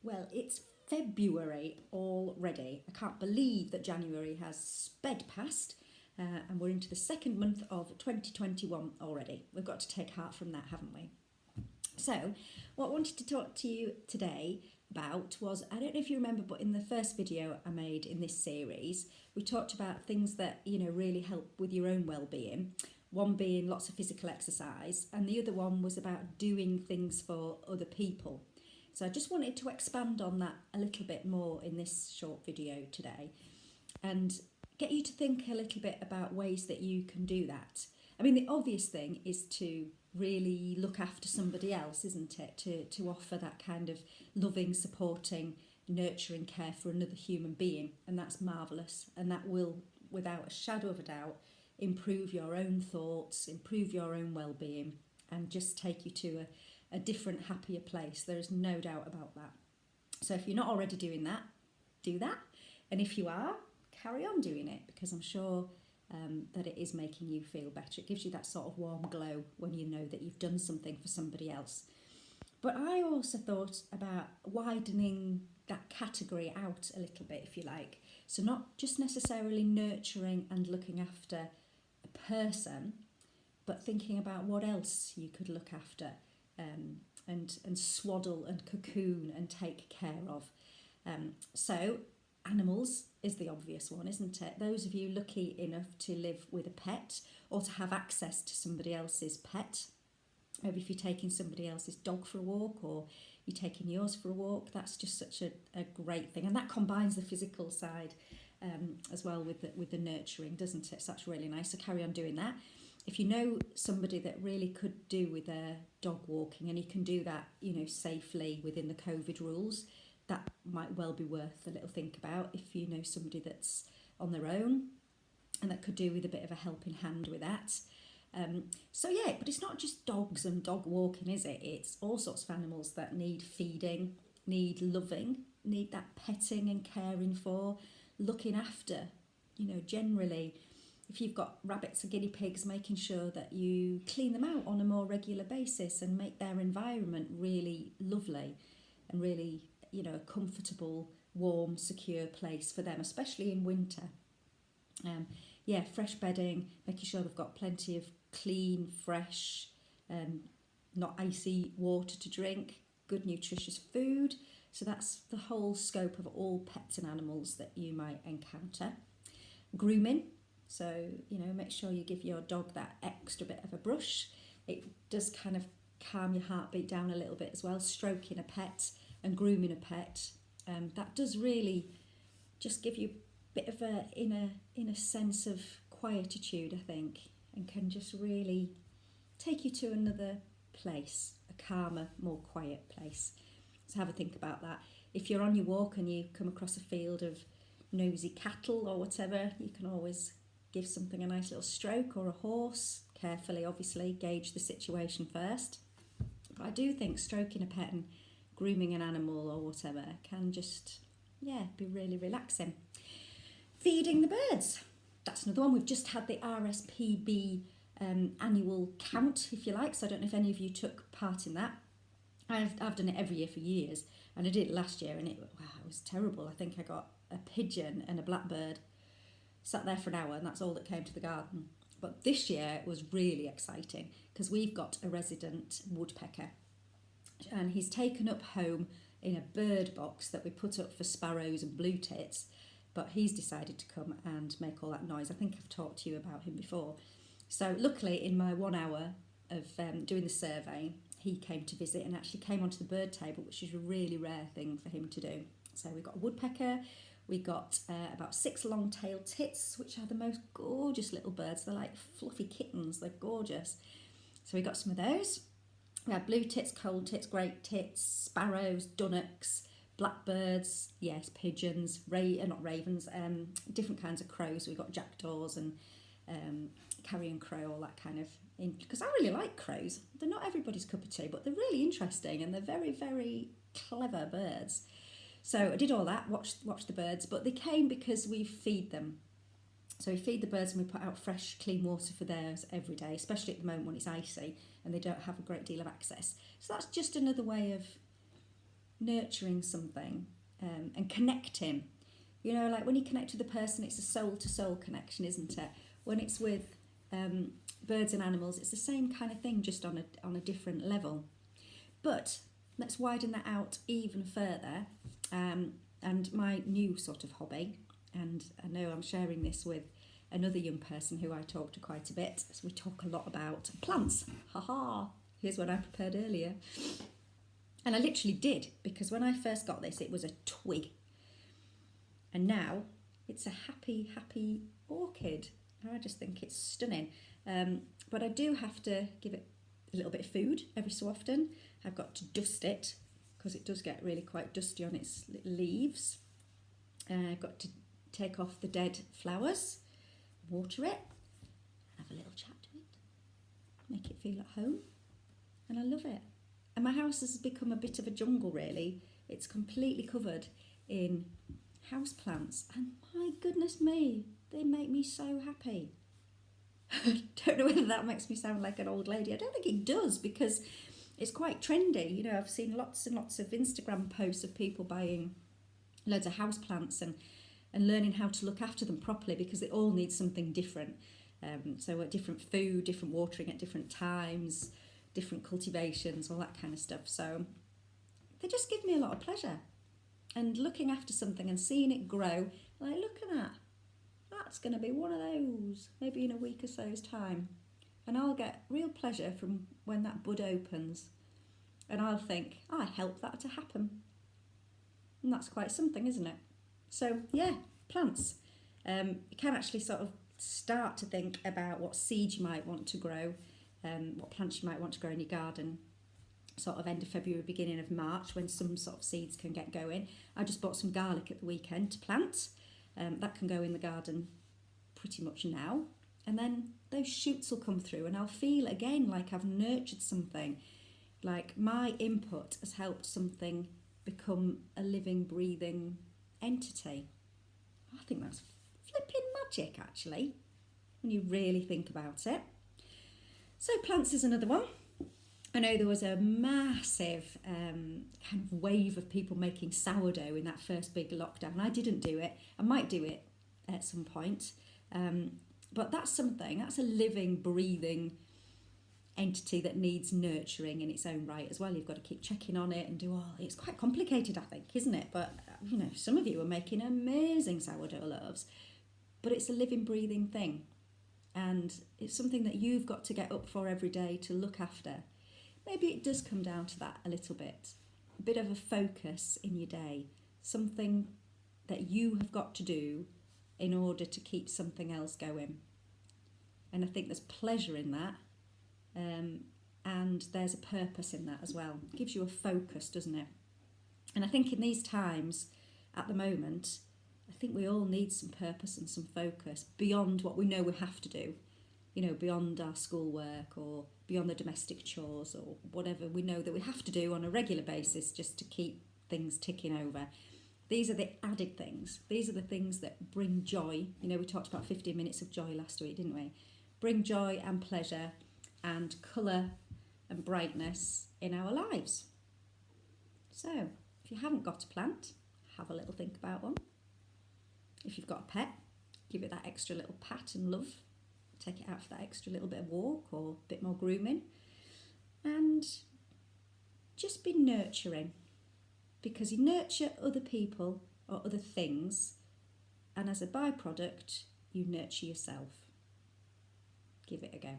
Well, it's February already. I can't believe that January has sped past and we're into the second month of 2021 already. We've got to take heart from that, haven't we? So, what I wanted to talk to you today about was, I don't know if you remember, but in the first video I made in this series, we talked about things that, really help with your own well-being. One being lots of physical exercise, and the other one was about doing things for other people. So I just wanted to expand on that a little bit more in this short video today and get you to think a little bit about ways that you can do that. I mean, the obvious thing is to really look after somebody else, isn't it? To offer that kind of loving, supporting, nurturing care for another human being. And that's marvellous. And that will, without a shadow of a doubt, improve your own thoughts, improve your own well-being, and just take you to a different, happier place. There is no doubt about that. So if you're not already doing that, do that. And if you are, carry on doing it, because I'm sure that it is making you feel better. It gives you that sort of warm glow when you know that you've done something for somebody else. But I also thought about widening that category out a little bit, if you like. So not just necessarily nurturing and looking after a person, but thinking about what else you could look after and swaddle and cocoon and take care of. So animals is the obvious one, isn't it? Those of you lucky enough to live with a pet or to have access to somebody else's pet, maybe if you're taking somebody else's dog for a walk or you're taking yours for a walk, that's just such a great thing. And that combines the physical side as well with the nurturing, doesn't it? So that's really nice. So carry on doing that. If you know somebody that really could do with their dog walking, and you can do that, safely within the COVID rules, that might well be worth a little think about. If you know somebody that's on their own and that could do with a bit of a helping hand with that. But it's not just dogs and dog walking, is it? It's all sorts of animals that need feeding, need loving, need that petting and caring for, looking after. Generally, if you've got rabbits or guinea pigs, making sure that you clean them out on a more regular basis and make their environment really lovely and really, a comfortable, warm, secure place for them, especially in winter. Fresh bedding, making sure they've got plenty of clean, fresh, not icy water to drink, good nutritious food. So that's the whole scope of all pets and animals that you might encounter. Grooming, so make sure you give your dog that extra bit of a brush. It does kind of calm your heartbeat down a little bit as well. Stroking a pet and grooming a pet, that does really just give you a bit of a inner sense of quietude, I think, and can just really take you to another place, a calmer, more quiet place. So have a think about that. If you're on your walk and you come across a field of nosy cattle or whatever, you can always give something a nice little stroke, or a horse, carefully obviously, gauge the situation first. But I do think stroking a pet and grooming an animal or whatever can just, be really relaxing. Feeding the birds, that's another one. We've just had the RSPB annual count, if you like, so I don't know if any of you took part in that. I've done it every year for years, and I did it last year, and it was terrible. I think I got a pigeon and a blackbird, sat there for an hour, and that's all that came to the garden. But this year it was really exciting because we've got a resident woodpecker, and he's taken up home in a bird box that we put up for sparrows and blue tits, but he's decided to come and make all that noise. I think I've talked to you about him before. So luckily, in my 1 hour of doing the survey, he came to visit and actually came onto the bird table, which is a really rare thing for him to do. So we got a woodpecker, we got about 6 long-tailed tits, which are the most gorgeous little birds. They're like fluffy kittens, they're gorgeous. So we got some of those. We had blue tits, cold tits, great tits, sparrows, dunnocks, blackbirds, yes, pigeons, not ravens, different kinds of crows. We got jackdaws and carrion crow, all that kind of, because I really like crows. They're not everybody's cup of tea, but they're really interesting and they're very, very clever birds. So I did all that, watched the birds, but they came because we feed them. So we feed the birds and we put out fresh, clean water for theirs every day, especially at the moment when it's icy and they don't have a great deal of access. So that's just another way of nurturing something and connecting. You know, like when you connect with a person, it's a soul-to-soul connection, isn't it? When it's with birds and animals, it's the same kind of thing, just on a different level. But let's widen that out even further. And my new sort of hobby, and I know I'm sharing this with another young person who I talk to quite a bit, so we talk a lot about plants. Ha! Here's what I prepared earlier. And I literally did, because when I first got this, it was a twig. And now it's a happy orchid. I just think it's stunning. But I do have to give it a little bit of food every so often. I've got to dust it, because it does get really quite dusty on its leaves. I've got to take off the dead flowers, water it, have a little chat to it, make it feel at home. And I love it. And my house has become a bit of a jungle, really. It's completely covered in house plants, and my goodness me, they make me so happy. I don't know whether that makes me sound like an old lady. I don't think it does, because it's quite trendy. You know, I've seen lots and lots of Instagram posts of people buying loads of house plants and learning how to look after them properly, because they all need something different. So different food, different watering at different times, different cultivations, all that kind of stuff. So they just give me a lot of pleasure. And looking after something and seeing it grow, like, look at that. That's going to be one of those, maybe in a week or so's time. And I'll get real pleasure from when that bud opens. And I'll think, I helped that to happen. And that's quite something, isn't it? So, yeah, plants. You can actually sort of start to think about what seeds you might want to grow, what plants you might want to grow in your garden, sort of end of February, beginning of March, when some sort of seeds can get going. I just bought some garlic at the weekend to plant. That can go in the garden pretty much now. And then those shoots will come through, and I'll feel again like I've nurtured something, like my input has helped something become a living, breathing entity. I think that's flipping magic, actually, when you really think about it. So plants is another one. I know there was a massive kind of wave of people making sourdough in that first big lockdown. I didn't do it. I might do it at some point. But that's a living, breathing entity that needs nurturing in its own right as well. You've got to keep checking on it and it's quite complicated, I think, isn't it? But, you know, some of you are making amazing sourdough loaves, but it's a living, breathing thing. And it's something that you've got to get up for every day to look after. Maybe it does come down to that a little bit. A bit of a focus in your day. Something that you have got to do in order to keep something else going. And I think there's pleasure in that. And there's a purpose in that as well. It gives you a focus, doesn't it? And I think in these times, at the moment, I think we all need some purpose and some focus beyond what we know we have to do. You know, beyond our schoolwork or beyond the domestic chores or whatever we know that we have to do on a regular basis just to keep things ticking over. These are the added things. These are the things that bring joy. You know, we talked about 15 minutes of joy last week, didn't we? Bring joy and pleasure and colour and brightness in our lives. So, if you haven't got a plant, have a little think about one. If you've got a pet, give it that extra little pat and love. Take it out for that extra little bit of walk or a bit more grooming. And just be nurturing. Because you nurture other people or other things, and as a byproduct, you nurture yourself. Give it a go.